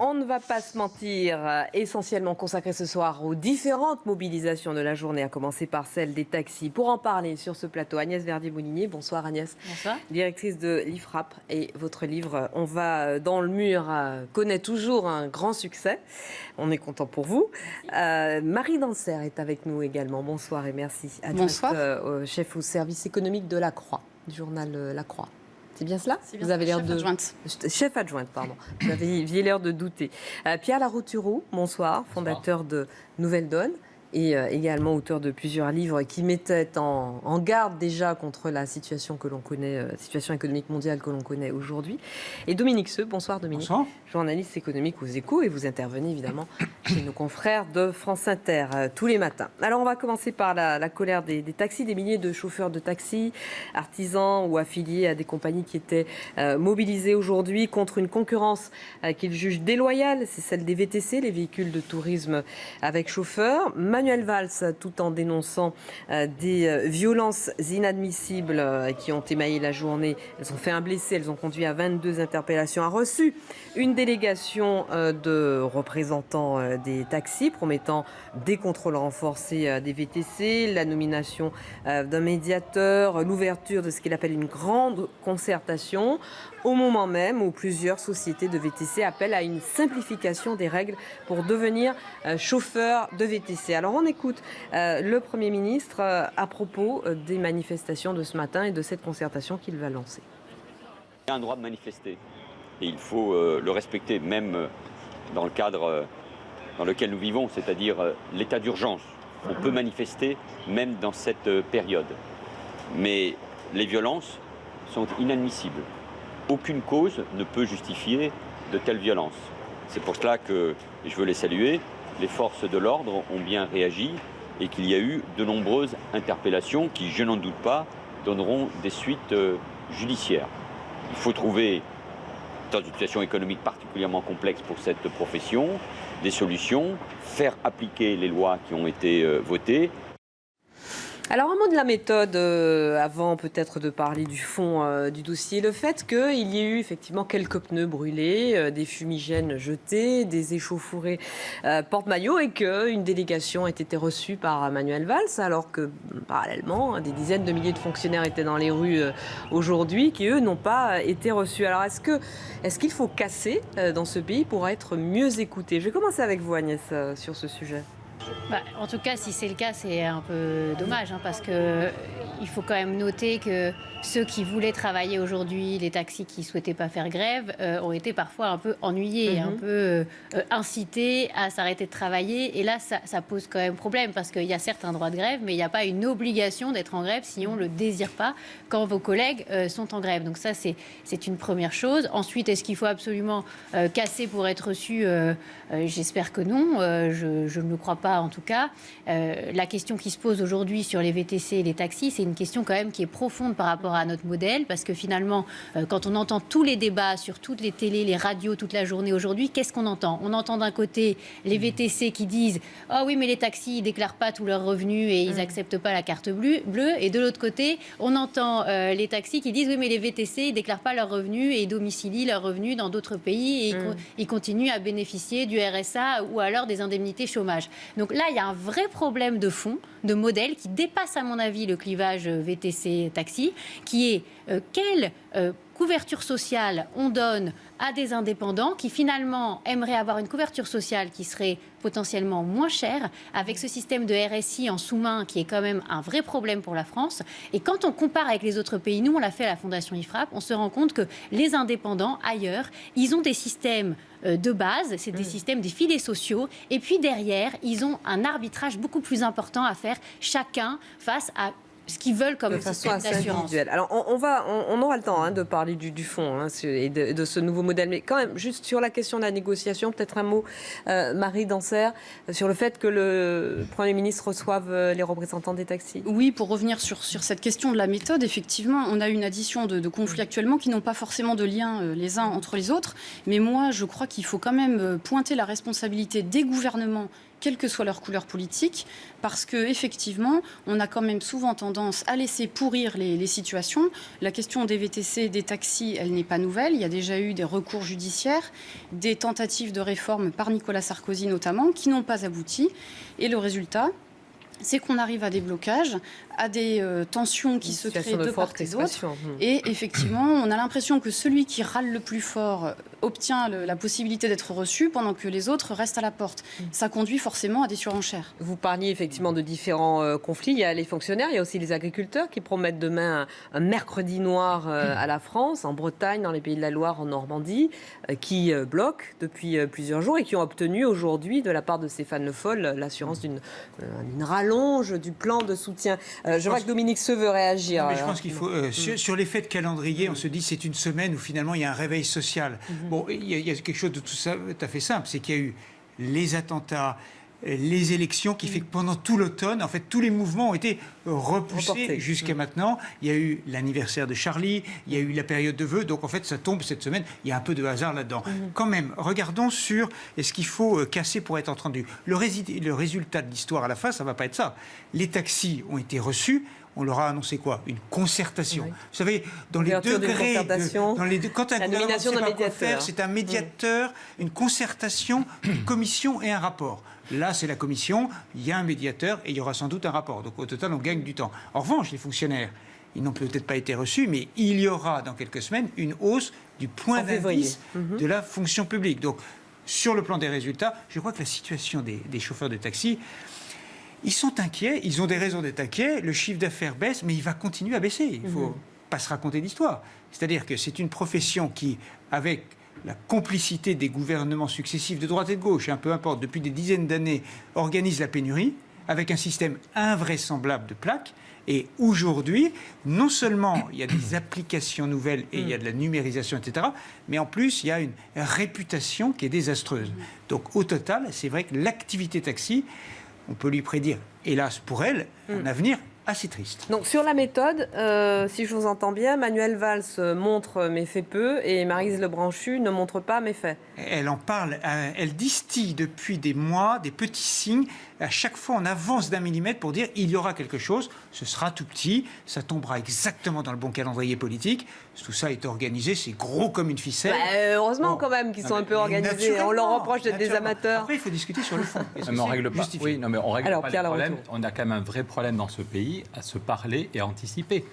On ne va pas se mentir, essentiellement consacré ce soir aux différentes mobilisations de la journée, à commencer par celle des taxis. Pour en parler sur ce plateau, Agnès Verdier-Moulinier. Bonsoir Agnès. Bonsoir. Directrice de l'IFRAP. Et votre livre, On va dans le mur, connaît toujours un grand succès. On est content pour vous. Marie Danser est avec nous également. Bonsoir et merci. Bonsoir. Chef au service économique de La Croix, du journal La Croix. C'est bien cela? C'est bien Vous avez l'air de... adjointe. Chef adjointe, pardon. Vous aviez l'air de douter. Pierre Larouturou, bonsoir, fondateur de Nouvelle Donne et également auteur de plusieurs livres qui mettaient en garde déjà contre la situation que l'on connaît, situation économique mondiale que l'on connaît aujourd'hui. Et Dominique Seux, bonsoir Dominique. Bonsoir. Journaliste économique aux Échos et vous intervenez évidemment chez nos confrères de France Inter tous les matins. Alors on va commencer par la colère des taxis, des milliers de chauffeurs de taxis, artisans ou affiliés à des compagnies qui étaient mobilisés aujourd'hui contre une concurrence qu'ils jugent déloyale, c'est celle des VTC, les véhicules de tourisme avec chauffeur. Manuel Valls, tout en dénonçant des violences inadmissibles qui ont émaillé la journée. Elles ont fait un blessé, elles ont conduit à 22 interpellations, a reçu une délégation de représentants des taxis promettant des contrôles renforcés des VTC, la nomination d'un médiateur, l'ouverture de ce qu'il appelle une grande concertation, au moment même où plusieurs sociétés de VTC appellent à une simplification des règles pour devenir chauffeur de VTC. Alors on écoute le Premier ministre à propos des manifestations de ce matin et de cette concertation qu'il va lancer. Il y a un droit de manifester et il faut le respecter, même dans le cadre dans lequel nous vivons, c'est-à-dire l'état d'urgence. On peut manifester même dans cette période. Mais les violences sont inadmissibles. Aucune cause ne peut justifier de telles violences. C'est pour cela que je veux les saluer. Les forces de l'ordre ont bien réagi et qu'il y a eu de nombreuses interpellations qui, je n'en doute pas, donneront des suites judiciaires. Il faut trouver, dans une situation économique particulièrement complexe pour cette profession, des solutions, faire appliquer les lois qui ont été votées. Alors un mot de la méthode, avant peut-être de parler du fond du dossier. Le fait qu'il y ait eu effectivement quelques pneus brûlés, des fumigènes jetés, des échauffourées porte-maillot et qu'une délégation ait été reçue par Manuel Valls, alors que parallèlement, des dizaines de milliers de fonctionnaires étaient dans les rues aujourd'hui, qui eux n'ont pas été reçus. Alors est-ce qu'il faut casser dans ce pays pour être mieux écouté? Je vais commencer avec vous Agnès sur ce sujet. En tout cas, si c'est le cas, c'est un peu dommage, parce qu'il faut quand même noter que ceux qui voulaient travailler aujourd'hui, les taxis qui ne souhaitaient pas faire grève, ont été parfois un peu ennuyés, un peu incités à s'arrêter de travailler. Et là, ça pose quand même problème, parce qu'il y a certes un droit de grève, mais il n'y a pas une obligation d'être en grève si on ne le désire pas quand vos collègues sont en grève. Donc ça, c'est une première chose. Ensuite, est-ce qu'il faut absolument casser pour être reçu? J'espère que non. Je ne le crois pas en tout cas. La question qui se pose aujourd'hui sur les VTC et les taxis, c'est une question quand même qui est profonde par rapport à notre modèle, parce que finalement, quand on entend tous les débats sur toutes les télés, les radios toute la journée aujourd'hui, qu'est-ce qu'on entend? On entend d'un côté les VTC qui disent « Oh oui, mais les taxis, ils déclarent pas tous leurs revenus et ils n'acceptent pas la carte bleue », et de l'autre côté, on entend les taxis qui disent « Oui, mais les VTC, ils déclarent pas leurs revenus et ils domicilient leurs revenus dans d'autres pays et ils continuent à bénéficier du RSA ou alors des indemnités chômage ». Donc là, il y a un vrai problème de fond, de modèle, qui dépasse à mon avis le clivage VTC-taxi, qui est quelle couverture sociale on donne à des indépendants qui finalement aimeraient avoir une couverture sociale qui serait potentiellement moins chère, avec ce système de RSI en sous-main qui est quand même un vrai problème pour la France. Et quand on compare avec les autres pays, nous on l'a fait à la Fondation IFRAP, on se rend compte que les indépendants ailleurs, ils ont des systèmes de base, c'est des systèmes, des filets sociaux, et puis derrière, ils ont un arbitrage beaucoup plus important à faire chacun face à ce qu'ils veulent comme système d'assurance. Alors, on aura le temps de parler du fond et de ce nouveau modèle. Mais quand même, juste sur la question de la négociation, peut-être un mot, Marie Danser, sur le fait que le Premier ministre reçoive les représentants des taxis. Oui, pour revenir sur cette question de la méthode, effectivement, on a une addition de conflits actuellement qui n'ont pas forcément de lien les uns entre les autres. Mais moi, je crois qu'il faut quand même pointer la responsabilité des gouvernements quelle que soit leur couleur politique, parce qu'effectivement, on a quand même souvent tendance à laisser pourrir les situations. La question des VTC, des taxis, elle n'est pas nouvelle. Il y a déjà eu des recours judiciaires, des tentatives de réforme par Nicolas Sarkozy notamment, qui n'ont pas abouti. Et le résultat, c'est qu'on arrive à des blocages, à des tensions qui se créent de part et d'autre. Et effectivement, on a l'impression que celui qui râle le plus fort obtient la possibilité d'être reçu pendant que les autres restent à la porte. Ça conduit forcément à des surenchères. Vous parliez effectivement de différents conflits. Il y a les fonctionnaires, il y a aussi les agriculteurs qui promettent demain un mercredi noir à la France, en Bretagne, dans les Pays de la Loire, en Normandie, qui bloquent depuis plusieurs jours et qui ont obtenu aujourd'hui, de la part de Stéphane Le Foll, l'assurance d'une rallonge du plan de soutien. Je vois que Dominique Seux veut réagir. Non, mais je pense qu'il faut, sur l'effet de calendrier, on se dit c'est une semaine où finalement il y a un réveil social. Bon, il y a quelque chose de tout ça tout à fait simple, c'est qu'il y a eu les attentats, les élections, qui fait que pendant tout l'automne, en fait, tous les mouvements ont été repoussés jusqu'à maintenant. Il y a eu l'anniversaire de Charlie, il y a eu la période de vœux, donc en fait, ça tombe cette semaine. Il y a un peu de hasard là-dedans. Quand même, regardons sur est-ce qu'il faut casser pour être entendu. Le résultat de l'histoire à la fin, ça ne va pas être ça. Les taxis ont été reçus. On leur a annoncé quoi? Une concertation. Oui. Vous savez, dans les degrés... quand un gouvernement ne sait pas quoi faire, c'est un médiateur, une concertation, une commission et un rapport. Là, c'est la commission, il y a un médiateur et il y aura sans doute un rapport. Donc, au total, on gagne du temps. En revanche, les fonctionnaires, ils n'ont peut-être pas été reçus, mais il y aura, dans quelques semaines, une hausse du point d'indice de la fonction publique. Donc, sur le plan des résultats, je crois que la situation des chauffeurs de taxi... Ils sont inquiets, ils ont des raisons d'être inquiets, le chiffre d'affaires baisse, mais il va continuer à baisser. Il ne faut pas se raconter d'histoire. C'est-à-dire que c'est une profession qui, avec la complicité des gouvernements successifs de droite et de gauche, peu importe, depuis des dizaines d'années, organise la pénurie, avec un système invraisemblable de plaques. Et aujourd'hui, non seulement il y a des applications nouvelles et il y a de la numérisation, etc., mais en plus, il y a une réputation qui est désastreuse. Donc, au total, c'est vrai que l'activité taxi... on peut lui prédire, hélas pour elle, un avenir assez triste. Donc sur la méthode, si je vous entends bien, Manuel Valls montre mais fait peu et Maryse Lebranchu ne montre pas mais fait. Elle en parle, elle distille depuis des mois des petits signes. À chaque fois, on avance d'un millimètre pour dire il y aura quelque chose, ce sera tout petit, ça tombera exactement dans le bon calendrier politique. Tout ça est organisé, c'est gros comme une ficelle. Heureusement quand même qu'ils sont un peu organisés. On leur reproche d'être des amateurs. Après, il faut discuter sur le fond. Mais on règle pas. Oui, non, mais on règle pas les problèmes. On a quand même un vrai problème dans ce pays à se parler et à anticiper.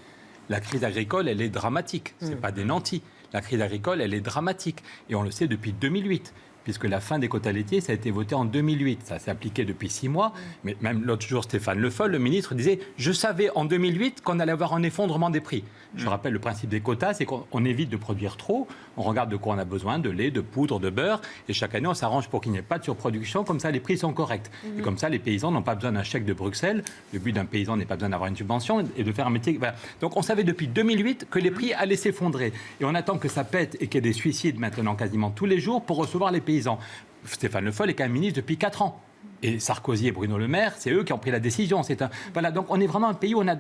La crise agricole, elle est dramatique. C'est pas des nantis. La crise agricole, elle est dramatique. Et on le sait depuis 2008. Puisque la fin des quotas laitiers, ça a été voté en 2008. Ça s'est appliqué depuis 6 mois. Mais même l'autre jour, Stéphane Le Foll, le ministre, disait « Je savais en 2008 qu'on allait avoir un effondrement des prix ». Je rappelle, le principe des quotas, c'est qu'on évite de produire trop. On regarde de quoi on a besoin, de lait, de poudre, de beurre. Et chaque année, on s'arrange pour qu'il n'y ait pas de surproduction. Comme ça, les prix sont corrects. Et comme ça, les paysans n'ont pas besoin d'un chèque de Bruxelles. Le but d'un paysan n'est pas besoin d'avoir une subvention et de faire un métier. Voilà. Donc, on savait depuis 2008 que les prix allaient s'effondrer. Et on attend que ça pète et qu'il y ait des suicides maintenant quasiment tous les jours pour recevoir les paysans. Stéphane Le Foll est quand même ministre depuis 4 ans. Et Sarkozy et Bruno Le Maire, c'est eux qui ont pris la décision. Voilà, donc on est vraiment un pays où on a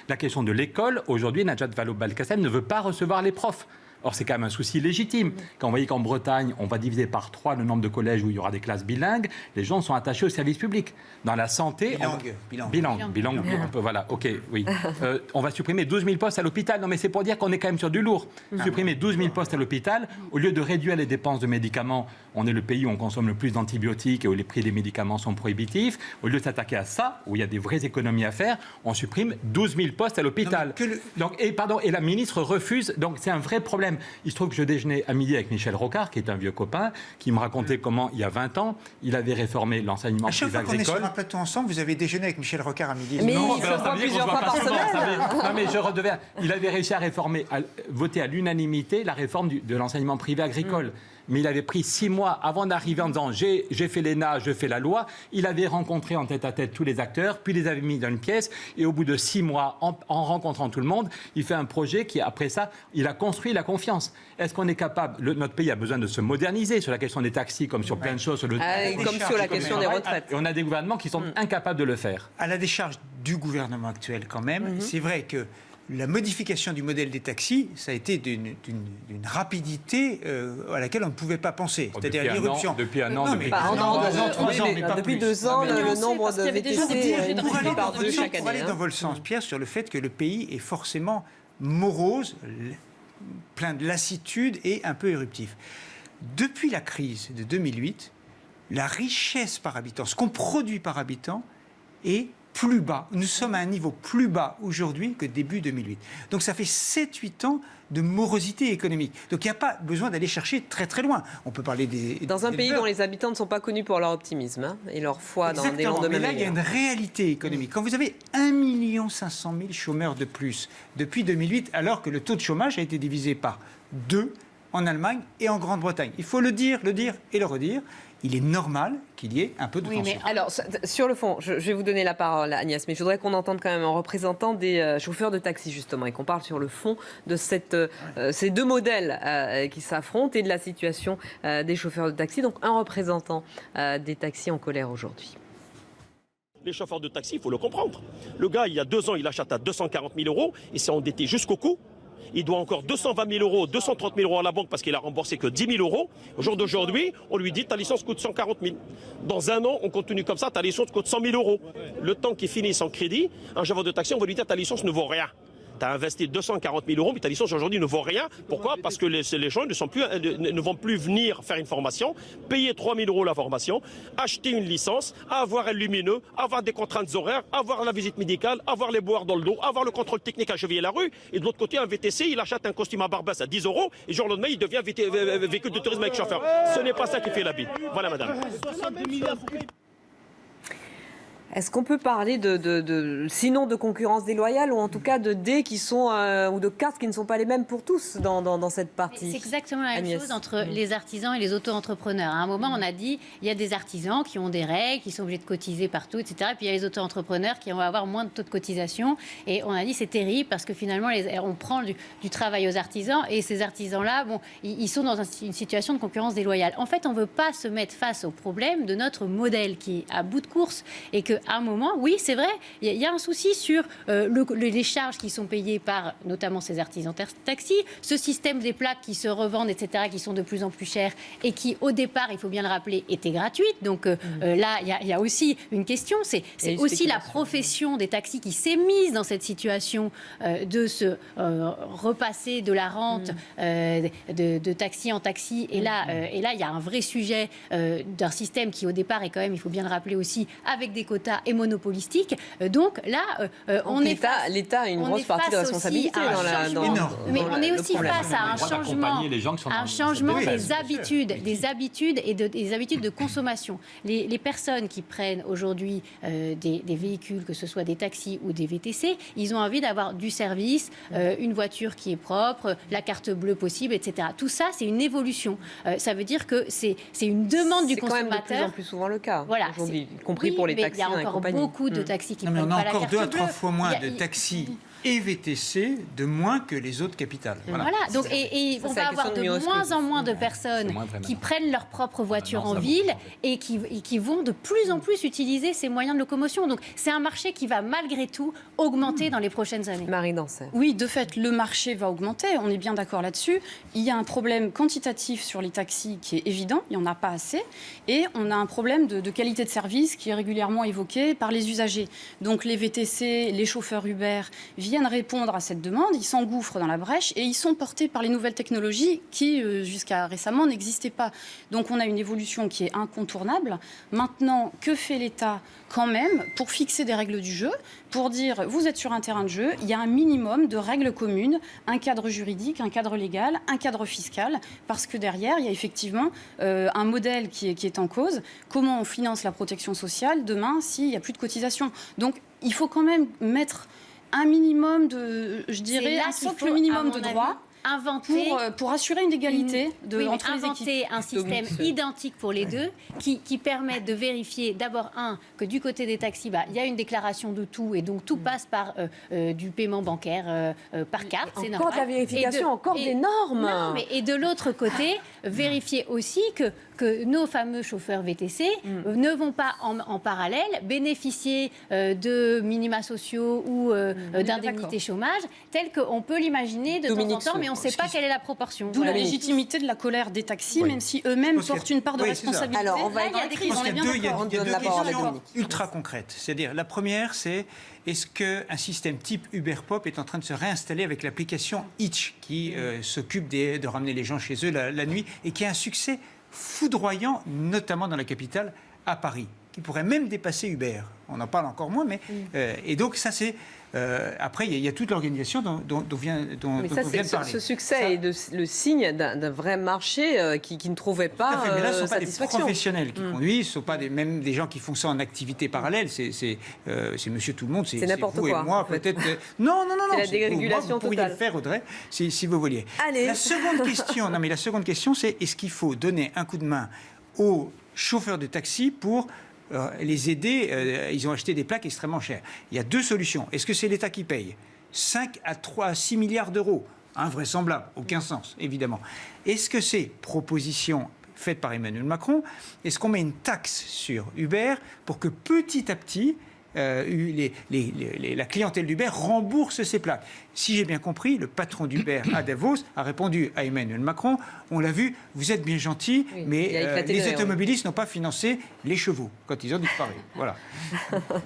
la question de l'école. Aujourd'hui, Najat Vallaud-Belkacem ne veut pas recevoir les profs. Or, c'est quand même un souci légitime. Quand on voyait qu'en Bretagne, on va diviser par 3 le nombre de collèges où il y aura des classes bilingues, les gens sont attachés au service public. Dans la santé... Bilingue. Voilà, ok, oui. On va supprimer 12 000 postes à l'hôpital. Non, mais c'est pour dire qu'on est quand même sur du lourd. Supprimer 12 000 postes à l'hôpital, au lieu de réduire les dépenses de médicaments, on est le pays où on consomme le plus d'antibiotiques et où les prix des médicaments sont prohibitifs. Au lieu de s'attaquer à ça, où il y a des vraies économies à faire, on supprime 12 000 postes à l'hôpital. Et la ministre refuse. Donc, c'est un vrai problème. Il se trouve que je déjeunais à midi avec Michel Rocard, qui est un vieux copain, qui me racontait comment, il y a 20 ans, il avait réformé l'enseignement privé agricole. À chaque fois qu'on est sur un plateau ensemble, vous avez déjeuné avec Michel Rocard à midi. Mais non, il se voit plusieurs fois par semaine. Non, mais je redeviens. Il avait réussi à voter à l'unanimité la réforme de l'enseignement privé agricole. Mais il avait pris 6 mois avant d'arriver en disant j'ai fait l'ENA, je fais la loi. Il avait rencontré en tête-à-tête tous les acteurs, puis les avait mis dans une pièce. Et au bout de 6 mois, en rencontrant tout le monde, il fait un projet qui, après ça, il a construit la confiance. Est-ce qu'on est capable... Notre pays a besoin de se moderniser sur la question des taxis, comme sur plein de choses. Comme sur la question des retraites. Et on a des gouvernements qui sont incapables de le faire. À la décharge du gouvernement actuel, quand même, c'est vrai que la modification du modèle des taxis, ça a été d'une rapidité à laquelle on ne pouvait pas penser. C'est-à-dire l'irruption. Depuis un an, depuis 3 ans, mais pas depuis plus. 2 ans, le nombre de VTC Pour aller par deux chaque année. aller dans votre sens, Pierre, sur le fait que le pays est forcément morose, plein de lassitude et un peu éruptif. Depuis la crise de 2008, la richesse par habitant, ce qu'on produit par habitant, est plus bas. Nous sommes à un niveau plus bas aujourd'hui que début 2008. Donc ça fait 7-8 ans de morosité économique. Donc il n'y a pas besoin d'aller chercher très très loin. On peut parler dans un pays dont les habitants ne sont pas connus pour leur optimisme et leur foi dans des lendemains meilleurs. Mais là, il y a une réalité économique. Quand vous avez 1 500 000 chômeurs de plus depuis 2008, alors que le taux de chômage a été divisé par 2 en Allemagne et en Grande-Bretagne. Il faut le dire et le redire. Il est normal qu'il y ait un peu de tension. Alors, sur le fond, je vais vous donner la parole, Agnès, mais je voudrais qu'on entende quand même un représentant des chauffeurs de taxi, justement, et qu'on parle sur le fond de ces deux modèles qui s'affrontent et de la situation des chauffeurs de taxi. Donc, un représentant des taxis en colère aujourd'hui. Les chauffeurs de taxi, il faut le comprendre. Le gars, il y a 2 ans, il achète à 240 000 euros, il s'est endetté jusqu'au cou. Il doit encore 220 000 euros, 230 000 euros à la banque parce qu'il a remboursé que 10 000 euros. Au jour d'aujourd'hui, on lui dit ta licence coûte 140 000. Dans un an, on continue comme ça, ta licence coûte 100 000 euros. Le temps qu'il finisse en crédit, un chauffeur de taxi, on va lui dire ta licence ne vaut rien. Tu as investi 240 000 euros, mais ta licence aujourd'hui ne vaut rien. Pourquoi ? Parce que les gens ne vont plus venir faire une formation, payer 3 000 euros la formation, acheter une licence, avoir un lumineux, avoir des contraintes horaires, avoir la visite médicale, avoir les boires dans le dos, avoir le contrôle technique à cheviller la rue. Et de l'autre côté, un VTC, il achète un costume à Barbès à 10 euros et le jour au lendemain, il devient véhicule de tourisme avec chauffeur. Ce n'est pas ça qui fait la vie. Voilà, madame. Est-ce qu'on peut parler sinon de concurrence déloyale ou en tout cas de dés qui sont ou de cartes qui ne sont pas les mêmes pour tous dans cette partie? C'est exactement la même chose entre les artisans et les auto-entrepreneurs. À un moment, on a dit il y a des artisans qui ont des règles, qui sont obligés de cotiser partout, etc. Et puis il y a les auto-entrepreneurs qui vont avoir moins de taux de cotisation. Et on a dit c'est terrible parce que finalement, on prend du travail aux artisans et ces artisans-là, ils sont dans une situation de concurrence déloyale. En fait, on ne veut pas se mettre face au problème de notre modèle qui est à bout de course et que à un moment, oui, c'est vrai, il y a un souci sur les charges qui sont payées par notamment ces artisans taxi, ce système des plaques qui se revendent, etc., qui sont de plus en plus chères et qui, au départ, il faut bien le rappeler, étaient gratuites. Donc là, il y a aussi une question, c'est aussi la profession des taxis qui s'est mise dans cette situation de se repasser de la rente de taxi en taxi. Et là, il y a un vrai sujet d'un système qui, au départ, est quand même, il faut bien le rappeler aussi, avec des quotas et monopolistique. Donc là, l'État a une grosse partie de responsabilité mais on est aussi face à un changement des habitudes et des habitudes de consommation. Les personnes qui prennent aujourd'hui des véhicules, que ce soit des taxis ou des VTC, ils ont envie d'avoir du service, une voiture qui est propre, la carte bleue possible, etc. Tout ça, c'est une évolution. Ça veut dire que c'est une demande du consommateur. C'est quand même de plus en plus souvent le cas aujourd'hui, y compris pour les taxis. Il y a encore beaucoup de taxis qui ne prennent pas la carte bleue. On a encore 2 à 3 fois moins de taxis et VTC de moins que les autres capitales. Voilà. Donc, et on va avoir de moins en moins de personnes qui prennent leur propre voiture en ville et qui vont de plus en plus utiliser ces moyens de locomotion. Donc c'est un marché qui va malgré tout augmenter dans les prochaines années. Marie Dancet. Oui, de fait, le marché va augmenter, on est bien d'accord là-dessus. Il y a un problème quantitatif sur les taxis qui est évident, il n'y en a pas assez. Et on a un problème de qualité de service qui est régulièrement évoqué par les usagers. Donc les VTC, les chauffeurs Uber viennent répondre à cette demande, ils s'engouffrent dans la brèche et ils sont portés par les nouvelles technologies qui, jusqu'à récemment, n'existaient pas. Donc on a une évolution qui est incontournable. Maintenant, que fait l'État quand même pour fixer des règles du jeu, pour dire vous êtes sur un terrain de jeu, il y a un minimum de règles communes, un cadre juridique, un cadre légal, un cadre fiscal, parce que derrière, il y a effectivement un modèle qui est en cause. Comment on finance la protection sociale demain s'il n'y a plus de cotisation? Donc il faut quand même mettre un minimum de, je dirais, un socle minimum de droits pour assurer une égalité entre les équipes. Inventer un système identique pour les deux qui permette de vérifier d'abord, que du côté des taxis, il y a une déclaration de tout et donc tout passe par du paiement bancaire par carte. C'est normal. Encore de la vérification, encore des normes. Non, et de l'autre côté, vérifier aussi que nos fameux chauffeurs VTC ne vont pas en parallèle bénéficier de minima sociaux ou d'indemnités chômage, tel qu'on peut l'imaginer de temps en temps, mais on ne sait pas quelle est la proportion. D'où la légitimité de la colère des taxis, même si eux-mêmes portent une part de responsabilité. Alors, on va il y a des crises, on est bien Il y a d'accord. deux questions ultra concrètes. C'est-à-dire, la première, c'est est-ce qu'un système type Uber Pop est en train de se réinstaller avec l'application Hitch, qui s'occupe de ramener les gens chez eux la nuit, et qui a un succès foudroyant, notamment dans la capitale, à Paris, qui pourrait même dépasser Uber. On en parle encore moins, mais... et donc, ça, c'est... après, il y a toute l'organisation dont on vient de parler. Ce succès est le signe d'un vrai marché qui ne trouvait pas mais là, ce ne sont pas des satisfaction. professionnels qui conduisent, ce ne sont pas même des gens qui font ça en activité parallèle. C'est monsieur tout le monde, c'est n'importe vous quoi, et moi, en fait. peut-être. Non. C'est la vous. dérégulation Moi, vous pourriez totale. le faire, Audrey, si vous vouliez. Allez. La seconde question, c'est est-ce qu'il faut donner un coup de main aux chauffeurs de taxi pour les aider? Ils ont acheté des plaques extrêmement chères. Il y a deux solutions. Est-ce que c'est l'État qui paye 5 à 6 milliards d'euros? Invraisemblable, aucun sens, évidemment. Est-ce que ces propositions faites par Emmanuel Macron, est-ce qu'on met une taxe sur Uber pour que petit à petit, la clientèle d'Uber rembourse ses plaques? Si j'ai bien compris, le patron d'Uber à Davos a répondu à Emmanuel Macron, on l'a vu, vous êtes bien gentil, mais les automobilistes n'ont pas financé les chevaux quand ils ont disparu. Voilà.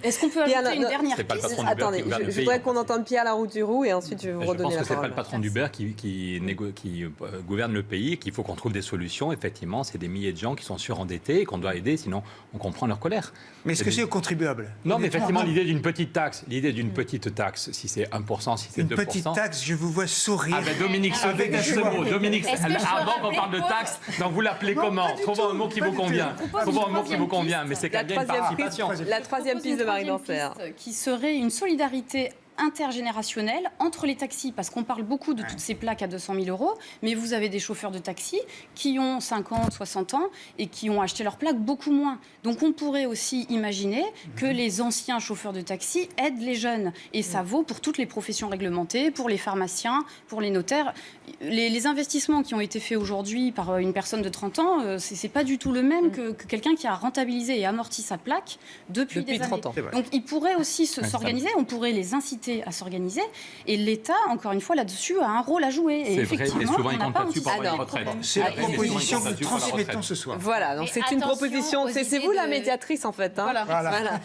Est-ce qu'on peut ajouter une dernière piste? Attendez, je voudrais qu'on entende Pierre Larouturou et ensuite je vais vous redonner la parole. Je pense que ce n'est pas le patron d'Uber qui gouverne le pays, qu'il faut qu'on trouve des solutions. Effectivement, c'est des milliers de gens qui sont surendettés et qu'on doit aider, sinon on comprend leur colère. Mais est-ce que c'est aux contribuables? Non, mais effectivement, l'idée d'une petite taxe, si c'est 1%, si c'est 2%. Une petite taxe, je vous vois sourire. Ah ben Dominique, avec un seul mot. Dominique, avant qu'on parle de taxe, donc vous l'appelez comment? Trouvons un mot qui vous convient. Trouvons un mot qui vous convient, mais c'est quand même une participation. La troisième piste de Marie Danfer. Qui serait une solidarité intergénérationnelle entre les taxis, parce qu'on parle beaucoup de toutes ces plaques à 200 000 euros, mais vous avez des chauffeurs de taxi qui ont 50, 60 ans et qui ont acheté leurs plaques beaucoup moins. Donc on pourrait aussi imaginer que les anciens chauffeurs de taxi aident les jeunes. Et ça vaut pour toutes les professions réglementées, pour les pharmaciens, pour les notaires. Les investissements qui ont été faits aujourd'hui par une personne de 30 ans, c'est pas du tout le même que quelqu'un qui a rentabilisé et amorti sa plaque depuis des 30 ans. années. Donc ils pourraient aussi s'organiser, on pourrait les inciter à s'organiser. Et l'État, encore une fois, là-dessus, a un rôle à jouer. Et c'est vrai, et souvent ils comptent là-dessus pour avoir une retraite. C'est la proposition que nous transmettons ce soir. Voilà, donc c'est une proposition. C'est vous la médiatrice, en fait. Hein. Voilà.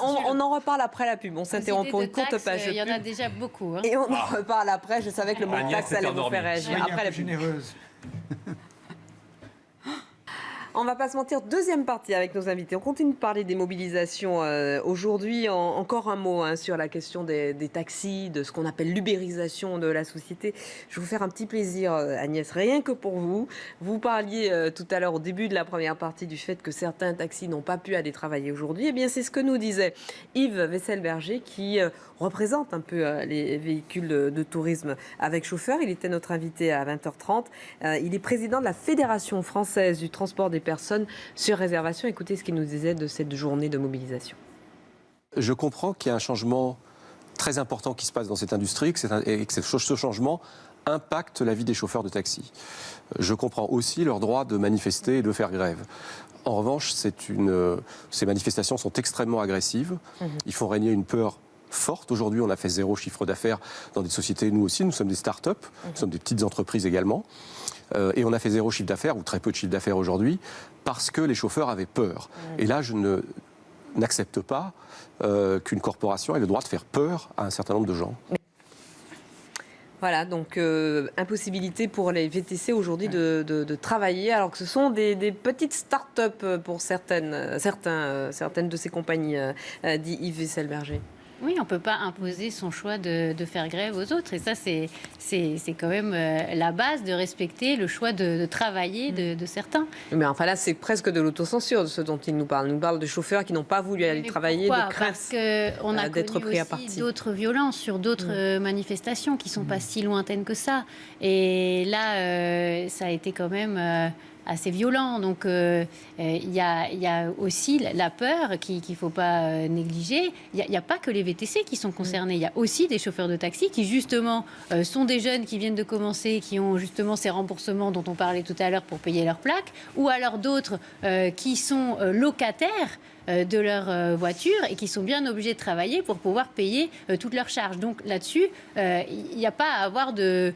On en reparle après la pub. On s'interrompt pour une courte page. Il y en a déjà beaucoup. Hein. Et on en reparle après. Je savais que le mot de taxe allait vous faire réagir. Après la pub. Généreuse. On va pas se mentir, deuxième partie avec nos invités. On continue de parler des mobilisations aujourd'hui. Encore un mot sur la question des taxis, de ce qu'on appelle l'ubérisation de la société. Je vais vous faire un petit plaisir, Agnès, rien que pour vous. Vous parliez tout à l'heure, au début de la première partie, du fait que certains taxis n'ont pas pu aller travailler aujourd'hui. Eh bien, c'est ce que nous disait Yves Wesselberger, qui représente un peu les véhicules de tourisme avec chauffeur. Il était notre invité à 20h30. Il est président de la Fédération française du transport des personnes sur réservation. Écoutez ce qu'il nous disait de cette journée de mobilisation. Je comprends qu'il y a un changement très important qui se passe dans cette industrie et que ce changement impacte la vie des chauffeurs de taxi. Je comprends aussi leur droit de manifester et de faire grève. En revanche, ces manifestations sont extrêmement agressives. Ils font régner une peur forte. Aujourd'hui, on a fait 0 chiffre d'affaires dans des sociétés, nous aussi, nous sommes des start-up, nous sommes des petites entreprises également. Et on a fait 0 chiffre d'affaires, ou très peu de chiffre d'affaires aujourd'hui, parce que les chauffeurs avaient peur. Et là, je n'accepte pas qu'une corporation ait le droit de faire peur à un certain nombre de gens. Voilà, donc impossibilité pour les VTC aujourd'hui de travailler, alors que ce sont des petites start-up pour certaines de ces compagnies, dit Yves Wesselberger. Oui, on ne peut pas imposer son choix de faire grève aux autres. Et ça, c'est quand même la base de respecter le choix de travailler de certains. Mais enfin là, c'est presque de l'autocensure de ce dont il nous parle. Il nous parle de chauffeurs qui n'ont pas voulu aller travailler, de crainte Parce qu'on a d'être pris à aussi partie. D'autres violences sur d'autres manifestations qui ne sont pas si lointaines que ça. Et là, ça a été quand même... assez violent. Donc il y a aussi la peur qu'il ne faut pas négliger. Il n'y a pas que les VTC qui sont concernés. Il y a aussi des chauffeurs de taxi qui justement sont des jeunes qui viennent de commencer, qui ont justement ces remboursements dont on parlait tout à l'heure pour payer leur plaque, ou alors d'autres qui sont locataires de leur voiture et qui sont bien obligés de travailler pour pouvoir payer toutes leurs charges. Donc là-dessus, il n'y a pas à avoir de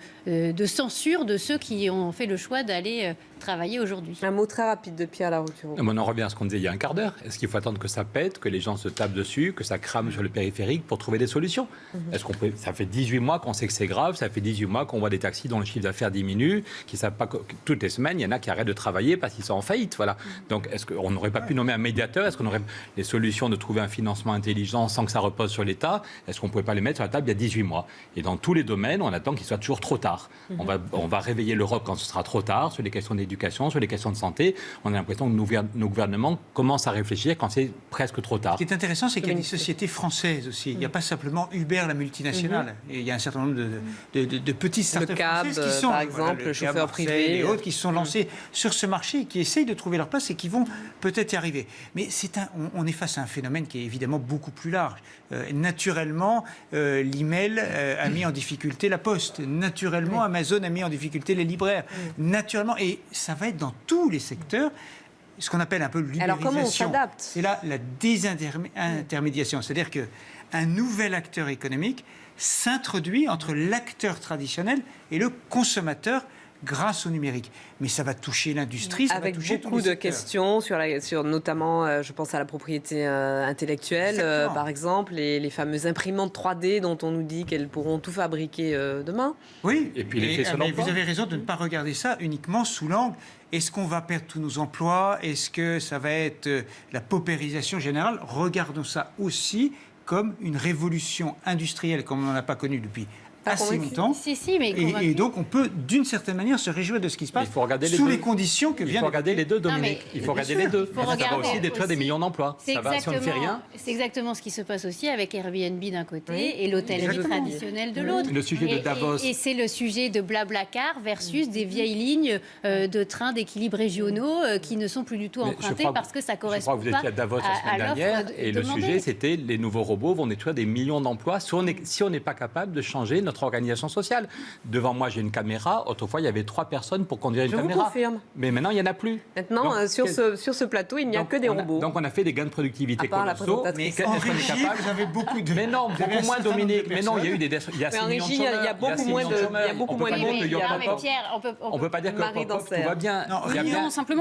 censure de ceux qui ont fait le choix d'aller travailler aujourd'hui. Un mot très rapide de Pierre Larouturou. On en revient à ce qu'on disait il y a un quart d'heure. Est-ce qu'il faut attendre que ça pète, que les gens se tapent dessus, que ça crame sur le périphérique pour trouver des solutions? Est-ce qu'on peut... Ça fait 18 mois qu'on sait que c'est grave, ça fait 18 mois qu'on voit des taxis dont le chiffre d'affaires diminue, qui savent pas que toutes les semaines, il y en a qui arrêtent de travailler parce qu'ils sont en faillite. Voilà. Donc est-ce qu'on n'aurait pas pu nommer un médiateur? Est-ce qu'on aurait les solutions de trouver un financement intelligent sans que ça repose sur l'État? Est-ce qu'on ne pouvait pas les mettre sur la table il y a 18 mois? Et dans tous les domaines, on attend qu'il soit toujours trop tard. On va réveiller l'Europe quand ce sera trop tard, sur les questions d'éducation, sur les questions de santé. On a l'impression que nos gouvernements commencent à réfléchir quand c'est presque trop tard. Ce qui est intéressant, c'est qu'il y a des sociétés françaises aussi. Il n'y a pas simplement Uber, la multinationale. Et il y a un certain nombre de petites startups françaises qui sont, par exemple, le chauffeur privé et autres, qui se sont lancés sur ce marché, qui essayent de trouver leur place et qui vont peut-être y arriver. Mais on est face à un phénomène qui est évidemment beaucoup plus large. Naturellement, l'email a mis en difficulté la Poste. Naturellement, Amazon a mis en difficulté les libraires. Naturellement, et ça va être dans tous les secteurs, ce qu'on appelle un peu l'ubérisation. Alors comment on s'adapte? C'est là la désintermédiation. C'est-à-dire qu'un nouvel acteur économique s'introduit entre l'acteur traditionnel et le consommateur grâce au numérique. Mais ça va toucher l'industrie, ça va toucher beaucoup de questions sur notamment, je pense à la propriété intellectuelle, par exemple, les fameuses imprimantes 3D dont on nous dit qu'elles pourront tout fabriquer demain. Oui, et puis l'effet sur l'emploi. Vous avez raison de ne pas regarder ça uniquement sous l'angle. Est-ce qu'on va perdre tous nos emplois? Est-ce que ça va être la paupérisation générale? Regardons ça aussi comme une révolution industrielle comme on n'en a pas connu depuis assez longtemps. Et donc, on peut, d'une certaine manière, se réchouir de ce qui se passe sous les conditions que vient. Il faut regarder les deux, Dominique. Il faut regarder les deux. Ça va aussi détruire des millions d'emplois. Ça va, si on ne fait rien. C'est exactement ce qui se passe aussi avec Airbnb d'un côté et l'hôtellerie traditionnelle de l'autre. Le sujet de Davos. Et c'est le sujet de Blablacar versus des vieilles lignes de trains d'équilibre régionaux qui ne sont plus du tout empruntées parce que ça correspond pas. Je crois que vous étiez à Davos la semaine dernière et le sujet, c'était les nouveaux robots vont détruire des millions d'emplois si on n'est pas capable de changer notre organisation sociale. Devant moi, j'ai une caméra. Autrefois, il y avait 3 personnes pour conduire une caméra. Je vous confirme. Mais maintenant, il n'y en a plus. Maintenant, donc, sur ce plateau, il n'y a que des robots. Donc, on a fait des gains de productivité colossaux. Mais est-ce qu'on est capable? Vous avez beaucoup de... Mais non, beaucoup moins, Dominique. Mais non, il y a eu des... Il y a 6 millions de chômeurs. Il y a beaucoup moins de... On ne peut pas dire que tout va bien.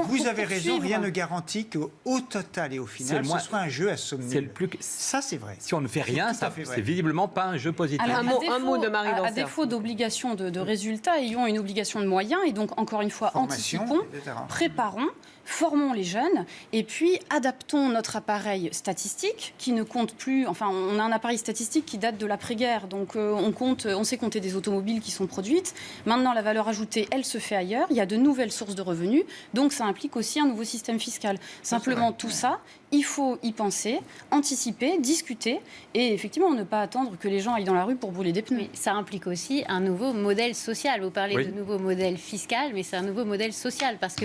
Vous avez raison, rien ne garantit qu'au total et au final, ce soit un jeu à somnil. Ça, c'est vrai. Si on ne fait rien, c'est visiblement pas un jeu positif. Alors, un mot de Marie Dancer. À défaut d'obligation de résultats, ayons une obligation de moyens et donc, encore une fois, anticipons, préparons, formons les jeunes et puis adaptons notre appareil statistique qui ne compte plus... Enfin, on a un appareil statistique qui date de l'après-guerre, donc on sait compter des automobiles qui sont produites. Maintenant, la valeur ajoutée, elle se fait ailleurs. Il y a de nouvelles sources de revenus, donc ça implique aussi un nouveau système fiscal. Simplement, tout ça, il faut y penser, anticiper, discuter et effectivement ne pas attendre que les gens aillent dans la rue pour brûler des pneus. Mais ça implique aussi un nouveau modèle social. Vous parlez de nouveau modèle fiscal, mais c'est un nouveau modèle social parce que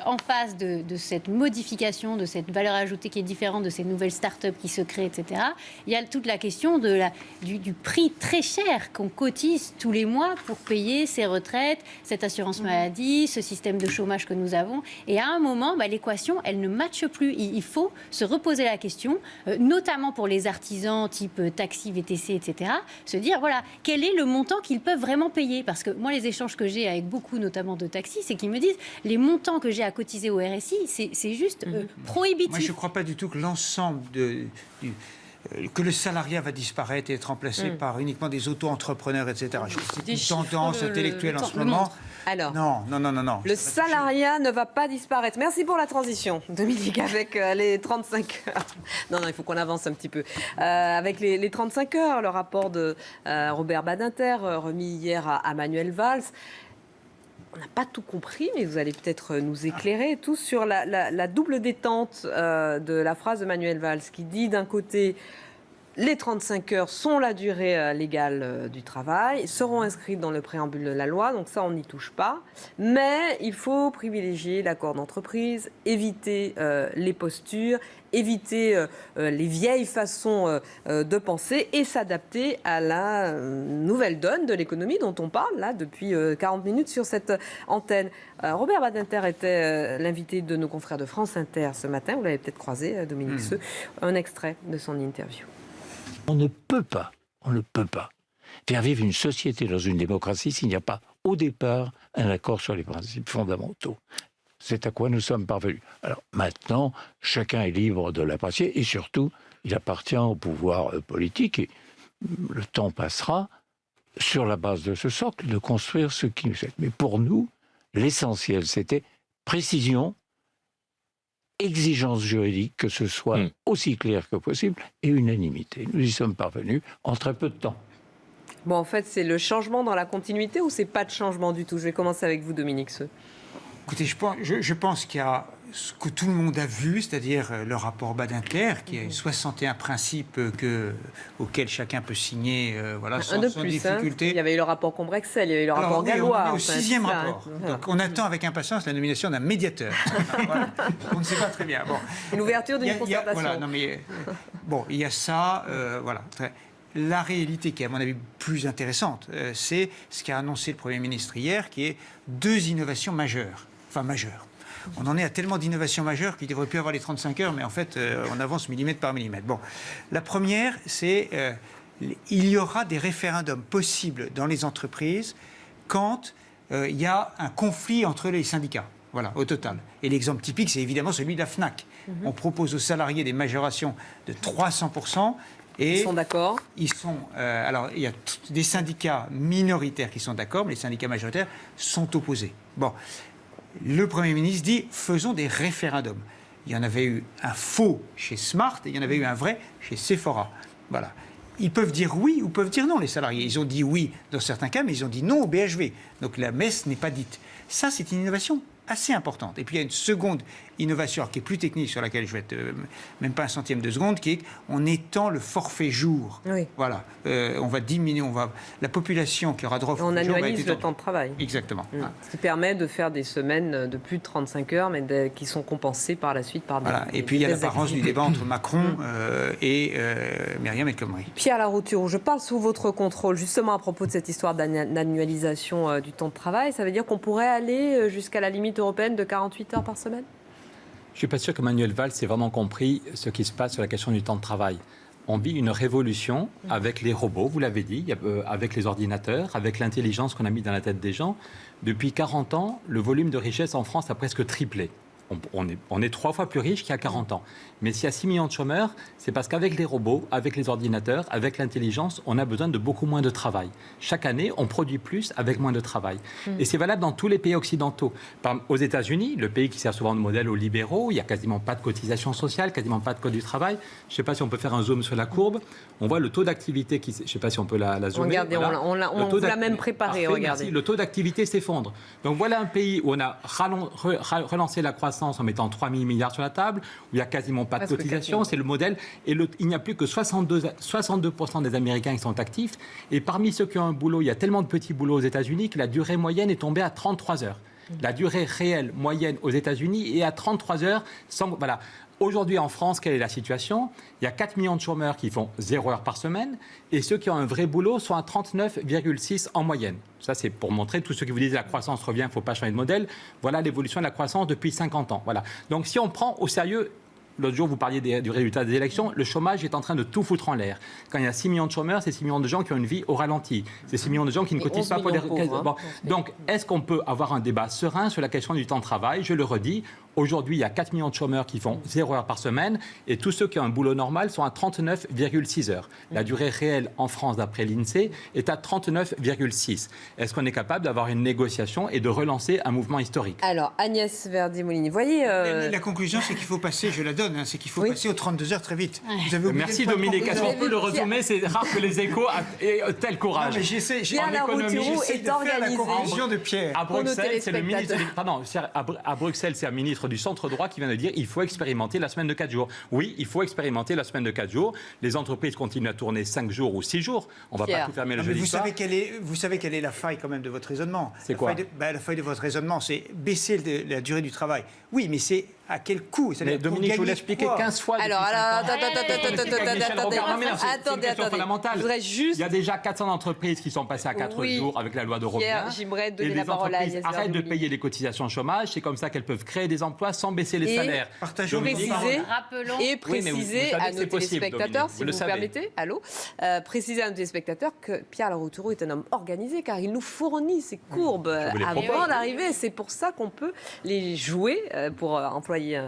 en face de cette modification, de cette valeur ajoutée qui est différente, de ces nouvelles start-up qui se créent, etc., il y a toute la question du prix très cher qu'on cotise tous les mois pour payer ses retraites, cette assurance maladie, ce système de chômage que nous avons. Et à un moment, l'équation, elle ne matche plus. Il faut se reposer la question, notamment pour les artisans type taxi, VTC, etc., se dire, voilà, quel est le montant qu'ils peuvent vraiment payer? Parce que moi, les échanges que j'ai avec beaucoup, notamment de taxis, c'est qu'ils me disent, les montants que j'ai à cotiser au RSI, c'est juste prohibitif. Moi, je ne crois pas du tout que l'ensemble que le salariat va disparaître et être remplacé par uniquement des auto-entrepreneurs, etc. Je trouve que c'est une tendance intellectuelle en ce moment. Alors, non. Le salariat ne va pas disparaître. Merci pour la transition, Dominique, avec les 35 heures. Non, il faut qu'on avance un petit peu. Avec les 35 heures, le rapport de Robert Badinter, remis hier à Manuel Valls. On n'a pas tout compris, mais vous allez peut-être nous éclairer tous sur la double détente de la phrase de Manuel Valls, qui dit d'un côté, Les 35 heures sont la durée légale du travail, seront inscrites dans le préambule de la loi, donc ça on n'y touche pas. Mais il faut privilégier l'accord d'entreprise, éviter les postures, éviter les vieilles façons de penser et s'adapter à la nouvelle donne de l'économie dont on parle là depuis 40 minutes sur cette antenne. Robert Badinter était l'invité de nos confrères de France Inter ce matin, vous l'avez peut-être croisé, Dominique Seux, un extrait de son interview. On ne peut pas faire vivre une société dans une démocratie s'il n'y a pas au départ un accord sur les principes fondamentaux. C'est à quoi nous sommes parvenus. Alors maintenant, chacun est libre de l'apprécier et surtout, il appartient au pouvoir politique et le temps passera sur la base de ce socle de construire ce qui nous est. Mais pour nous, l'essentiel, c'était précision, exigence juridique, que ce soit aussi clair que possible, et unanimité. Nous y sommes parvenus en très peu de temps. Bon, en fait, c'est le changement dans la continuité ou c'est pas de changement du tout? Je vais commencer avec vous, Dominique Seux. Écoutez, je pense qu'il y a ce que tout le monde a vu, c'est-à-dire le rapport Badinter, qui a 61 principes auxquels chacun peut signer sans difficulté. Il y avait eu le rapport Combrexel, il y avait eu le rapport Gallois. On est au 6e rapport. Donc on attend avec impatience la nomination d'un médiateur. Voilà. On ne sait pas très bien. Bon. Une ouverture d'une concertation. Il y a ça. La réalité qui est, à mon avis, plus intéressante, c'est ce qu'a annoncé le Premier ministre hier, qui est 2 innovations majeures. Enfin, majeures. On en est à tellement d'innovations majeures qu'il ne devrait plus avoir les 35 heures, mais en fait, on avance millimètre par millimètre. Bon. La première, c'est il y aura des référendums possibles dans les entreprises quand il y a un conflit entre les syndicats. Voilà, au total. Et l'exemple typique, c'est évidemment celui de la FNAC. On propose aux salariés des majorations de 300%. Et ils sont d'accord. Alors, il y a des syndicats minoritaires qui sont d'accord, mais les syndicats majoritaires sont opposés. Bon, le Premier ministre dit faisons des référendums. Il y en avait eu un faux chez Smart et il y en avait eu un vrai chez Sephora. Voilà. Ils peuvent dire oui ou peuvent dire non, les salariés. Ils ont dit oui dans certains cas, mais ils ont dit non au BHV. Donc la messe n'est pas dite. Ça, c'est une innovation assez importante. Et puis il y a une seconde innovation qui est plus technique, sur laquelle je vais être même pas un centième de seconde, qui est qu'on étend le forfait jour. Oui. Voilà. On va diminuer, la population qui aura droit au forfait jour... On annualise le temps de travail. Exactement. Ce qui permet de faire des semaines de plus de 35 heures, mais qui sont compensées par la suite par des... Voilà. Et puis il y a l'apparence du débat entre Macron et Myriam El Khomri. Pierre Larouturou, je parle sous votre contrôle, justement à propos de cette histoire d'annualisation du temps de travail. Ça veut dire qu'on pourrait aller jusqu'à la limite européenne de 48 heures par semaine? Je ne suis pas sûr que Manuel Valls ait vraiment compris ce qui se passe sur la question du temps de travail. On vit une révolution avec les robots, vous l'avez dit, avec les ordinateurs, avec l'intelligence qu'on a mis dans la tête des gens. Depuis 40 ans, le volume de richesse en France a presque triplé. On est 3 fois plus riche qu'il y a 40 ans. Mais s'il y a 6 millions de chômeurs, c'est parce qu'avec les robots, avec les ordinateurs, avec l'intelligence, on a besoin de beaucoup moins de travail. Chaque année, on produit plus avec moins de travail. Et c'est valable dans tous les pays occidentaux. Aux États-Unis, le pays qui sert souvent de modèle aux libéraux, il n'y a quasiment pas de cotisation sociale, quasiment pas de code du travail. Je ne sais pas si on peut faire un zoom sur la courbe. On voit le taux d'activité qui... Je ne sais pas si on peut la zoomer. Regardez, voilà. on vous l'a même préparé. Parfait, regardez. Merci. Le taux d'activité s'effondre. Donc voilà un pays où on a relancé la croissance en mettant 3 000 milliards sur la table, où il n'y a quasiment pas de cotisation, c'est le modèle. Et il n'y a plus que 62% des Américains qui sont actifs. Et parmi ceux qui ont un boulot, il y a tellement de petits boulots aux États-Unis que la durée moyenne est tombée à 33 heures. La durée réelle moyenne aux États-Unis est à 33 heures. Voilà. Aujourd'hui, en France, quelle est la situation? Il y a 4 millions de chômeurs qui font 0 heure par semaine et ceux qui ont un vrai boulot sont à 39,6 en moyenne. Ça, c'est pour montrer, tous ceux qui vous disent la croissance revient, il ne faut pas changer de modèle. Voilà l'évolution de la croissance depuis 50 ans. Voilà. Donc, si on prend au sérieux... L'autre jour, vous parliez du résultat des élections. Le chômage est en train de tout foutre en l'air. Quand il y a 6 millions de chômeurs, c'est 6 millions de gens qui ont une vie au ralenti. C'est 6 millions de gens qui ne cotisent pas pour les... Donc, est-ce qu'on peut avoir un débat serein sur la question du temps de travail? Je le redis, aujourd'hui, il y a 4 millions de chômeurs qui font 0 heure par semaine et tous ceux qui ont un boulot normal sont à 39,6 heures. La durée réelle en France, d'après l'INSEE, est à 39,6. Est-ce qu'on est capable d'avoir une négociation et de relancer un mouvement historique? Alors, Agnès Verdier-Molinier, voyez... La conclusion, c'est qu'il faut passer, je la donne, c'est qu'il faut passer aux 32 heures très vite. Vous avez Merci Dominique. Est-ce qu'on peut le résumer? C'est rare que les Échos aient tel courage. Non, mais j'essaie de faire la conclusion de Pierre. À Bruxelles, c'est le ministre. Pardon, à Bruxelles, c'est un ministre ministre du centre droit qui vient de dire il faut expérimenter la semaine de 4 jours. Oui, il faut expérimenter la semaine de 4 jours. Les entreprises continuent à tourner 5 jours ou 6 jours. On ne va pas tout fermer le jeudi vous soir. Vous savez quelle est la faille quand même de votre raisonnement. C'est quoi? La faille de votre raisonnement, c'est baisser la durée du travail. Oui, mais c'est à quel coût? Mais Dominique, je vous l'ai expliqué 15 fois. Alors, attendez. Je voudrais juste... Il y a déjà 400 entreprises qui sont passées à 4 jours avec la loi de Robien. J'aimerais donner la parole à Agnès Verdier. Arrêtent de payer les cotisations chômage. C'est comme ça qu'elles peuvent créer des emplois sans baisser les salaires. Préciser à nos téléspectateurs, si vous permettez, préciser à nos téléspectateurs que Pierre Larouturou est un homme organisé car il nous fournit ses courbes avant d'arriver. C'est pour ça qu'on peut les jouer, pour employer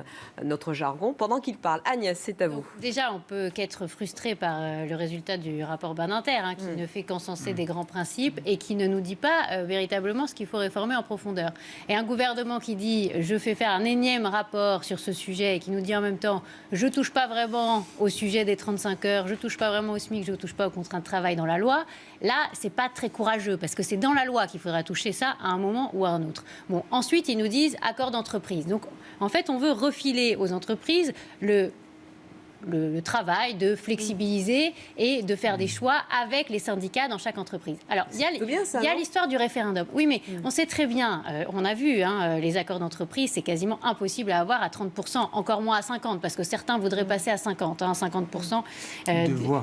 notre jargon, pendant qu'il parle. Agnès, c'est à vous. Donc, déjà, on peut qu'être frustré par le résultat du rapport Badinter, qui ne fait qu'encenser des grands principes et qui ne nous dit pas véritablement ce qu'il faut réformer en profondeur. Et un gouvernement qui dit « je fais faire un énième rapport sur ce sujet » et qui nous dit en même temps « je ne touche pas vraiment au sujet des 35 heures, je ne touche pas vraiment au SMIC, je ne touche pas aux contraintes de travail dans la loi », là, ce n'est pas très courageux parce que c'est dans la loi qu'il faudra toucher ça à un moment ou à un autre. Bon, ensuite, ils nous disent « accord d'entreprise ». Donc, en fait, on veut refiler aux entreprises le travail de flexibiliser et de faire des choix avec les syndicats dans chaque entreprise. Alors, il y a l'histoire du référendum. Oui, mais on sait très bien, on a vu, les accords d'entreprise, c'est quasiment impossible à avoir à 30%, encore moins à 50%, parce que certains voudraient passer à 50%, 50%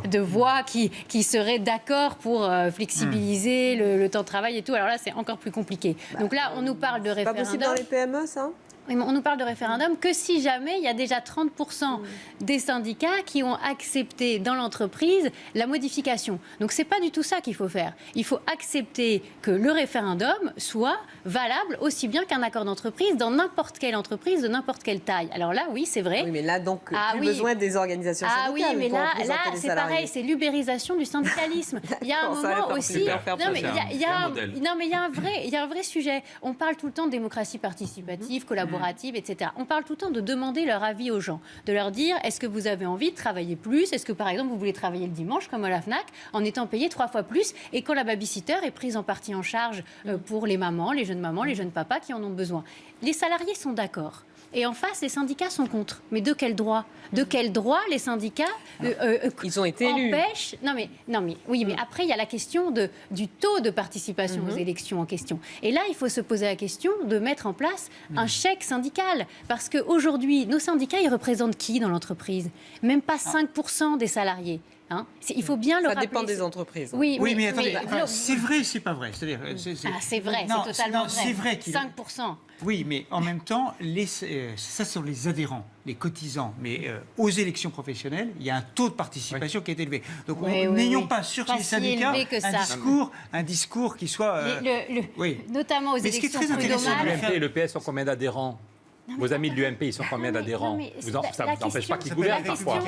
de voix qui seraient d'accord pour flexibiliser le temps de travail et tout. Alors là, c'est encore plus compliqué. Donc là, on nous parle de référendum. C'est pas possible dans les PME, ça ? Oui, mais on nous parle de référendum que si jamais il y a déjà 30% des syndicats qui ont accepté dans l'entreprise la modification. Donc c'est pas du tout ça qu'il faut faire. Il faut accepter que le référendum soit valable aussi bien qu'un accord d'entreprise dans n'importe quelle entreprise de n'importe quelle taille. Alors là, oui, c'est vrai. Oui, mais là donc besoin des organisations syndicales. Ah oui, mais là c'est pareil, c'est l'ubérisation du syndicalisme. Il y a un moment aussi. Il y a un vrai sujet. On parle tout le temps de démocratie participative, collaborative, etc. On parle tout le temps de demander leur avis aux gens, de leur dire est-ce que vous avez envie de travailler plus, est-ce que par exemple vous voulez travailler le dimanche comme à la FNAC en étant payé 3 fois plus et quand la babysitter est prise en partie en charge pour les mamans, les jeunes papas qui en ont besoin. Les salariés sont d'accord. Et en face, les syndicats sont contre. Mais de quel droit ? De quel droit les syndicats ils ont été élus. Empêchent... Non mais oui, mais après il y a la question du taux de participation aux élections en question. Et là, il faut se poser la question de mettre en place un chèque syndical, parce qu'aujourd'hui, nos syndicats, ils représentent qui dans l'entreprise ? Même pas 5% des salariés. Il faut bien le rappeler. Ça dépend des entreprises. Oui, mais attendez, c'est vrai, c'est pas vrai. C'est-à-dire, c'est vrai, c'est totalement vrai. C'est vrai 5%. Oui, mais en même temps, ça sont les adhérents, les cotisants. Mais aux élections professionnelles, il y a un taux de participation qui est élevé. Donc n'ayons pas sur les syndicats un discours qui soit... Notamment aux élections prud'homales. L'UMP et le PS ont combien d'adhérents ? Vos amis de l'UMP, ils sont combien d'adhérents ? Ça ne vous empêche pas qu'ils gouvernent parfois.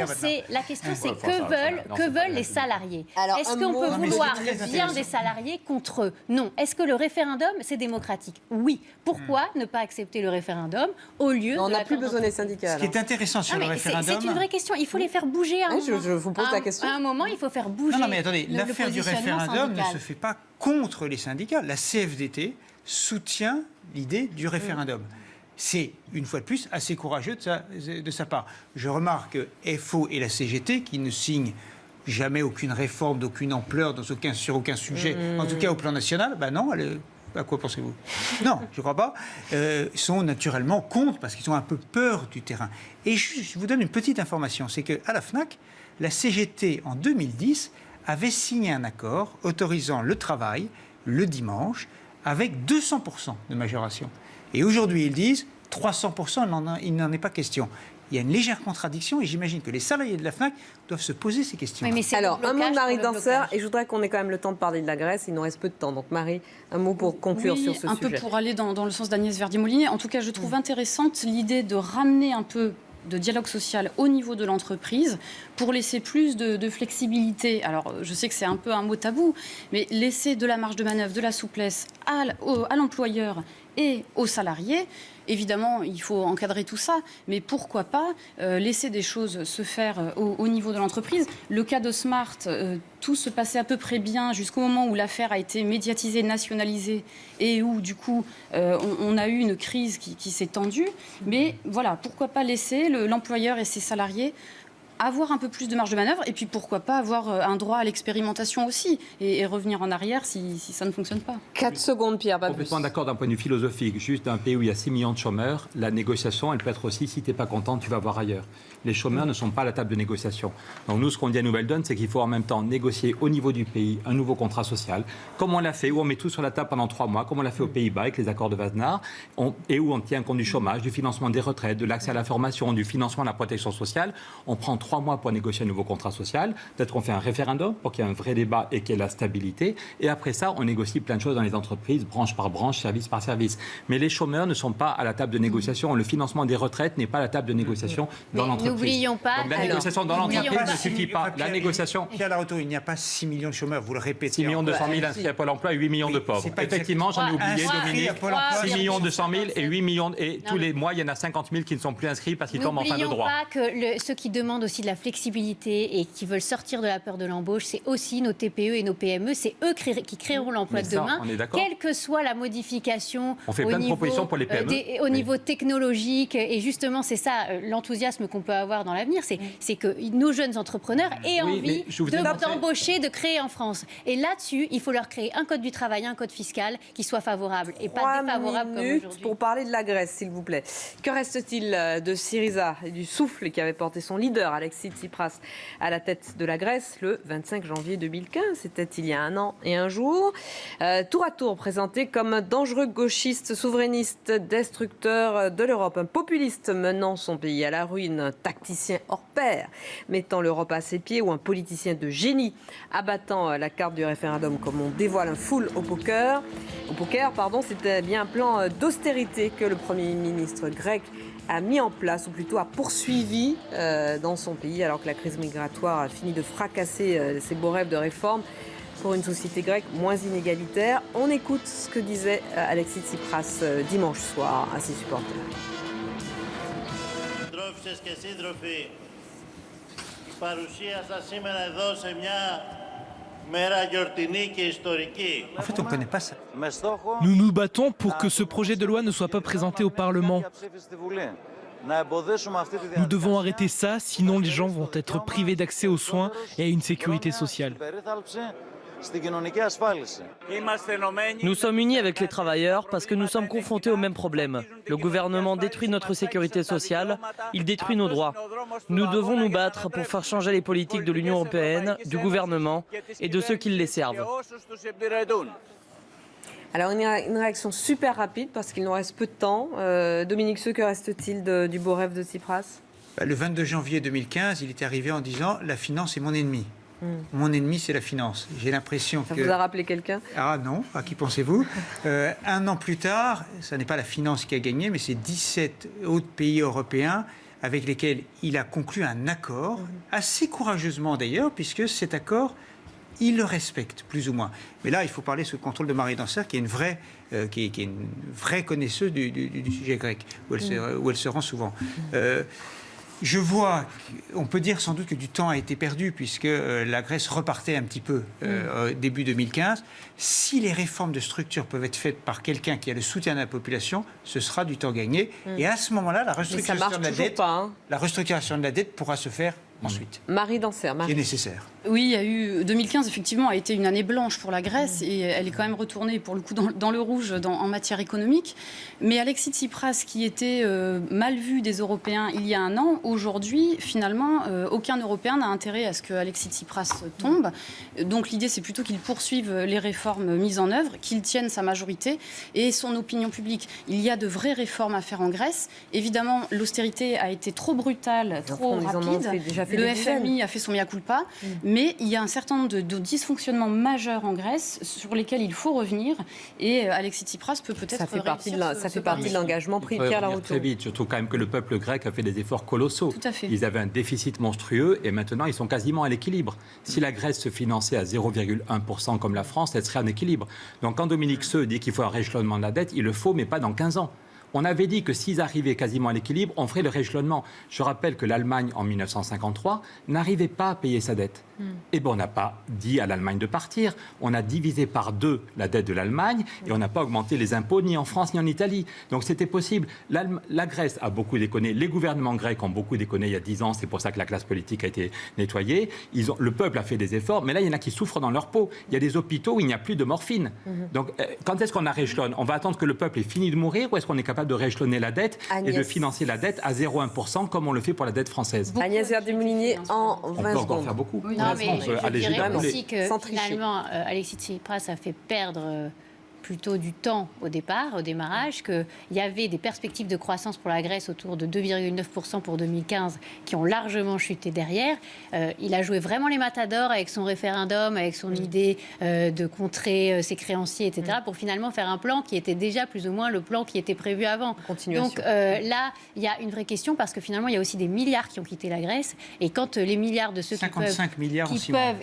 La question, c'est que veulent les salariés ? Est-ce qu'on peut vouloir le bien des salariés contre eux ? Non. Est-ce que le référendum, c'est démocratique ? Oui. Pourquoi ne pas accepter le référendum au lieu de... On n'a plus besoin des syndicats. Ce qui est intéressant sur le référendum... C'est une vraie question. Il faut les faire bouger à un moment. Je vous pose la question. À un moment, il faut faire bouger. Non, mais attendez, l'affaire du référendum ne se fait pas contre les syndicats. La CFDT soutient l'idée du référendum. C'est, une fois de plus, assez courageux de sa part. Je remarque que FO et la CGT, qui ne signent jamais aucune réforme d'aucune ampleur sur aucun sujet, en tout cas au plan national, non, à quoi pensez-vous ? Non, je ne crois pas. Sont naturellement contre, parce qu'ils ont un peu peur du terrain. Et je vous donne une petite information, c'est qu'à la FNAC, la CGT, en 2010, avait signé un accord autorisant le travail, le dimanche, avec 200% de majoration. Et aujourd'hui, ils disent 300%, il n'en est pas question. Il y a une légère contradiction et j'imagine que les salariés de la FNAC doivent se poser ces questions. Oui, alors, un mot de Marie Danseur, et je voudrais qu'on ait quand même le temps de parler de la Grèce. Il nous reste peu de temps. Donc, Marie, un mot pour conclure sur ce sujet. Un peu pour aller dans le sens d'Agnès Verdier-Molinier. En tout cas, je trouve intéressante l'idée de ramener un peu de dialogue social au niveau de l'entreprise pour laisser plus de flexibilité. Alors, je sais que c'est un peu un mot tabou, mais laisser de la marge de manœuvre, de la souplesse à l'employeur et aux salariés. Évidemment, il faut encadrer tout ça, mais pourquoi pas laisser des choses se faire au niveau de l'entreprise. Le cas de Smart, tout se passait à peu près bien jusqu'au moment où l'affaire a été médiatisée, nationalisée et où, du coup, on a eu une crise qui s'est tendue. Mais voilà, pourquoi pas laisser l'employeur et ses salariés avoir un peu plus de marge de manœuvre et puis pourquoi pas avoir un droit à l'expérimentation aussi et revenir en arrière si ça ne fonctionne pas. 4 secondes, Pierre. Complètement d'accord d'un point de vue philosophique. Juste d'un pays où il y a 6 millions de chômeurs, la négociation, elle peut être aussi, si tu n'es pas content, tu vas voir ailleurs. Les chômeurs ne sont pas à la table de négociation. Donc nous, ce qu'on dit à Nouvelle Donne, c'est qu'il faut en même temps négocier au niveau du pays un nouveau contrat social, comme on l'a fait, où on met tout sur la table pendant 3 mois, comme on l'a fait aux Pays-Bas avec les accords de Wassenaar, et où on tient compte du chômage, du financement des retraites, de l'accès à la formation, du financement de la protection sociale. On prend 3 mois pour négocier un nouveau contrat social. Peut-être qu'on fait un référendum pour qu'il y ait un vrai débat et qu'il y ait la stabilité. Et après ça, on négocie plein de choses dans les entreprises, branche par branche, service par service. Mais les chômeurs ne sont pas à la table de négociation. Le financement des retraites n'est pas à la table de négociation dans l'entreprise. N'oublions pas... Donc, la négociation dans l'entreprise ne suffit pas. La négociation... Pierre Larrouturou, il n'y a pas 6 millions de chômeurs, vous le répétez. 6 200 000 inscrits à Pôle emploi et 8 millions de pauvres. Effectivement, j'en ai oublié, Dominique. 6 200 000 et 8 millions. Et tous les mois, il y en a 50 000 qui ne sont plus inscrits parce qu'ils tombent en fin de droit. N'oublions pas que ceux qui demandent aussi de la flexibilité et qui veulent sortir de la peur de l'embauche, c'est aussi nos TPE et nos PME. C'est eux qui créeront l'emploi de demain, quelle que soit la modification. On fait plein de propositions pour les PME. Au niveau technologique. Et justement, c'est ça l'enthousiasme qu'on peut avoir dans l'avenir. C'est que nos jeunes entrepreneurs aient envie d'embaucher, de créer en France. Et là-dessus, il faut leur créer un code du travail, un code fiscal qui soit favorable et pas défavorable comme aujourd'hui. Pour parler de la Grèce, s'il vous plaît. Que reste-t-il de Syriza et du souffle qui avait porté son leader, Alexis Tsipras, à la tête de la Grèce le 25 janvier 2015? C'était il y a 1 an et 1 jour. Tour à tour présenté comme un dangereux gauchiste, souverainiste, destructeur de l'Europe, un populiste menant son pays à la ruine, un tacticien hors pair, mettant l'Europe à ses pieds, ou un politicien de génie, abattant la carte du référendum comme on dévoile un full au poker. C'était bien un plan d'austérité que le Premier ministre grec a mis en place, ou plutôt a poursuivi dans son pays, alors que la crise migratoire a fini de fracasser ses beaux rêves de réforme pour une société grecque moins inégalitaire. On écoute ce que disait Alexis Tsipras dimanche soir à ses supporters. En fait, on ne connaît pas ça. Nous nous battons pour que ce projet de loi ne soit pas présenté au Parlement. Nous devons arrêter ça, sinon les gens vont être privés d'accès aux soins et à une sécurité sociale. Nous sommes unis avec les travailleurs parce que nous sommes confrontés au même problème. Le gouvernement détruit notre sécurité sociale, il détruit nos droits. Nous devons nous battre pour faire changer les politiques de l'Union européenne, du gouvernement et de ceux qui les servent. Alors une réaction super rapide parce qu'il nous reste peu de temps. Dominique Seux, que reste-t-il du beau rêve de Tsipras? Le 22 janvier 2015, il est arrivé en disant « La finance est mon ennemi ». Mon ennemi, c'est la finance. J'ai l'impression que... Ça vous a rappelé quelqu'un? Ah non, à qui pensez-vous? 1 an plus tard, ce n'est pas la finance qui a gagné, mais c'est 17 autres pays européens avec lesquels il a conclu un accord, assez courageusement d'ailleurs, puisque cet accord, il le respecte, plus ou moins. Mais là, il faut parler sous le contrôle de Marie Dancer, qui est une vraie, qui est une vraie connaisseuse du sujet grec, où elle se rend souvent. Je vois, on peut dire sans doute que du temps a été perdu puisque la Grèce repartait un petit peu début 2015. Si les réformes de structure peuvent être faites par quelqu'un qui a le soutien de la population, ce sera du temps gagné. Et à ce moment-là, la restructuration de la dette pourra se faire ensuite. Marie Dancer, qui est nécessaire. Oui, il y a eu 2015 effectivement a été une année blanche pour la Grèce et elle est quand même retournée pour le coup dans le rouge en matière économique. Mais Alexis Tsipras, qui était mal vu des Européens il y a 1 an, aujourd'hui finalement aucun Européen n'a intérêt à ce que Alexis Tsipras tombe. Donc l'idée c'est plutôt qu'il poursuive les réformes mises en œuvre, qu'il tienne sa majorité et son opinion publique. Il y a de vraies réformes à faire en Grèce. Évidemment, l'austérité a été trop brutale, trop rapide. Le FMI a fait son mea culpa. Mais il y a un certain nombre de dysfonctionnements majeurs en Grèce sur lesquels il faut revenir. Et Alexis Tsipras peut peut-être ça fait partie de l'engagement pris. Pierre Larrouturou. Très vite. Je trouve quand même que le peuple grec a fait des efforts colossaux. Tout à fait. Ils avaient un déficit monstrueux et maintenant ils sont quasiment à l'équilibre. Si la Grèce se finançait à 0,1% comme la France, elle serait en équilibre. Donc quand Dominique Seux dit qu'il faut un rééchelonnement de la dette, il le faut, mais pas dans 15 ans. On avait dit que s'ils arrivaient quasiment à l'équilibre, on ferait le rééchelonnement. Je rappelle que l'Allemagne, en 1953, n'arrivait pas à payer sa dette. Et bien, on n'a pas dit à l'Allemagne de partir. On a divisé par 2 la dette de l'Allemagne et on n'a pas augmenté les impôts ni en France ni en Italie. Donc, c'était possible. La Grèce a beaucoup déconné. Les gouvernements grecs ont beaucoup déconné il y a 10 ans. C'est pour ça que la classe politique a été nettoyée. Le peuple a fait des efforts. Mais là, il y en a qui souffrent dans leur peau. Il y a des hôpitaux où il n'y a plus de morphine. Donc, quand est-ce qu'on a rééchelonne? On va attendre que le peuple ait fini de mourir ou est-ce qu'on est capable de rééchelonner la dette et de financer la dette à 0,1% comme on le fait pour la dette française? Agnès Verdier-Moulinier, en 20 on peut encore secondes. faire beaucoup. Oui, non, mais je dirais aussi que sans tricher. finalement, Alexis Tsipras a fait perdre plutôt du temps au départ, au démarrage, qu'il y avait des perspectives de croissance pour la Grèce autour de 2,9% pour 2015 qui ont largement chuté derrière. Il a joué vraiment les matadors avec son référendum, avec son idée de contrer ses créanciers, etc., pour finalement faire un plan qui était déjà plus ou moins le plan qui était prévu avant. Donc là, il y a une vraie question parce que finalement, il y a aussi des milliards qui ont quitté la Grèce et quand les milliards de ceux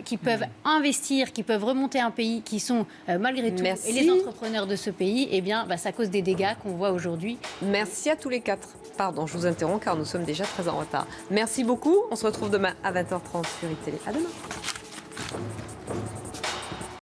qui peuvent investir, qui peuvent remonter un pays, qui sont malgré tout et les entrepreneurs de ce pays, eh bien, ça cause des dégâts qu'on voit aujourd'hui. Merci à tous les 4. Pardon, je vous interromps car nous sommes déjà très en retard. Merci beaucoup. On se retrouve demain à 20h30 sur iTélé. À demain.